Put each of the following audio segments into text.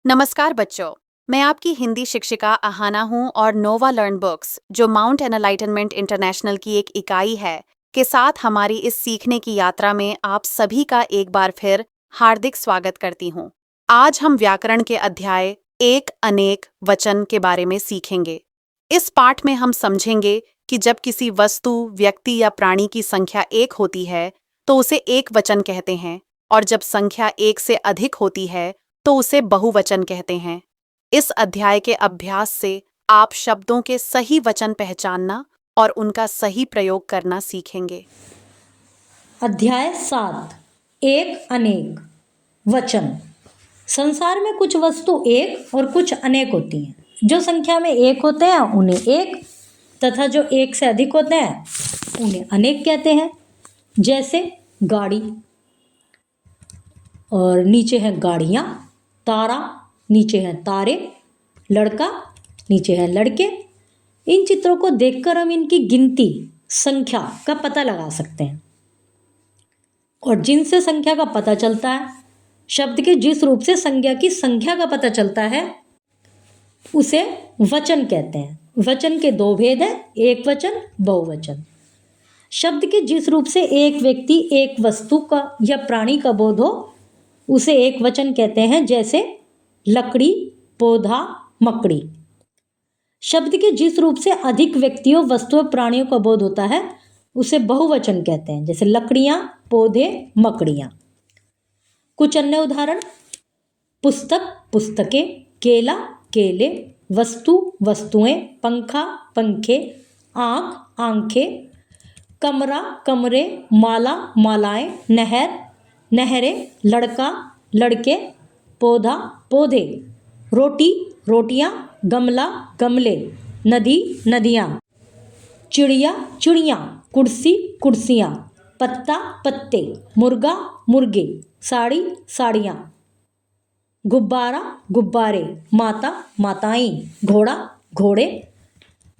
नमस्कार बच्चों, मैं आपकी हिंदी शिक्षिका अहाना हूँ और नोवा लर्न बुक्स, जो माउंट एनलाइटनमेंट इंटरनेशनल की एक इकाई है, के साथ हमारी इस सीखने की यात्रा में आप सभी का एक बार फिर हार्दिक स्वागत करती हूँ। आज हम व्याकरण के अध्याय एक अनेक वचन के बारे में सीखेंगे। इस पाठ में हम समझेंगे कि जब किसी वस्तु, व्यक्ति या प्राणी की संख्या एक होती है, तो उसे एक वचन कहते हैं, और जब संख्या एक से अधिक होती है तो उसे बहुवचन कहते हैं। इस अध्याय के अभ्यास से आप शब्दों के सही वचन पहचानना और उनका सही प्रयोग करना सीखेंगे। अध्याय 7 एक अनेक वचन। संसार में कुछ वस्तु एक और कुछ अनेक होती हैं। जो संख्या में एक होते हैं उन्हें एक तथा जो एक से अधिक होते हैं उन्हें अनेक कहते हैं। जैसे गाड़ी, और नीचे हैं गाड़ियाँ, तारा, नीचे हैं तारे, लड़का, नीचे हैं लड़के। इन चित्रों को देखकर हम इनकी गिनती, संख्या का पता लगा सकते हैं। और जिनसे संख्या का पता चलता है, शब्द के जिस रूप से संज्ञा की संख्या का पता चलता है, उसे वचन कहते हैं। वचन के दो भेद हैं, एक वचन, बहुवचन। शब्द के जिस रूप से एक व्यक्ति, एक वस्तु का या प्राणी का बोध हो, उसे एक वचन कहते हैं। जैसे लकड़ी, पौधा, मकड़ी। शब्द के जिस रूप से अधिक व्यक्तियों, वस्तुओं, प्राणियों का बोध होता है, उसे बहुवचन कहते हैं। जैसे लकड़ियाँ, पौधे, मकड़ियाँ। कुछ अन्य उदाहरण: पुस्तक, पुस्तकें, केला, केले, वस्तु, वस्तुएं, पंखा, पंखे, आँख, आंखें, कमरा, कमरे, माला, मालाएं, नहर, नहरें, लड़का, लड़के, पौधा, पौधे, रोटी, रोटियां, गमला, गमले, नदी, नदियाँ, चिड़िया, चिड़ियाँ, कुर्सी, कुर्सियाँ, पत्ता, पत्ते, मुर्गा, मुर्गे, साड़ी, साड़ियाँ, गुब्बारा, गुब्बारे, माता, माताएं, घोड़ा, घोड़े,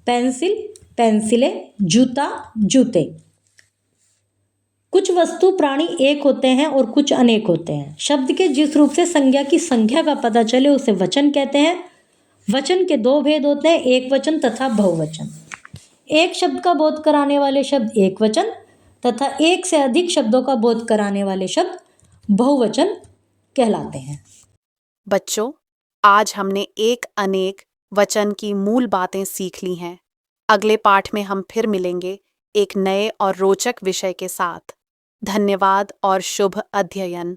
पेंसिल, पेंसिलें, जूता, जूते। कुछ वस्तु, प्राणी एक होते हैं और कुछ अनेक होते हैं। शब्द के जिस रूप से संज्ञा की संख्या का पता चले, उसे वचन कहते हैं। वचन के दो भेद होते हैं, एक वचन तथा बहुवचन। एक शब्द का बोध कराने वाले शब्द एक वचन तथा एक से अधिक शब्दों का बोध कराने वाले शब्द बहुवचन कहलाते हैं। बच्चों, आज हमने एक अनेक वचन की मूल बातें सीख ली हैं। अगले पाठ में हम फिर मिलेंगे एक नए और रोचक विषय के साथ। धन्यवाद और शुभ अध्ययन।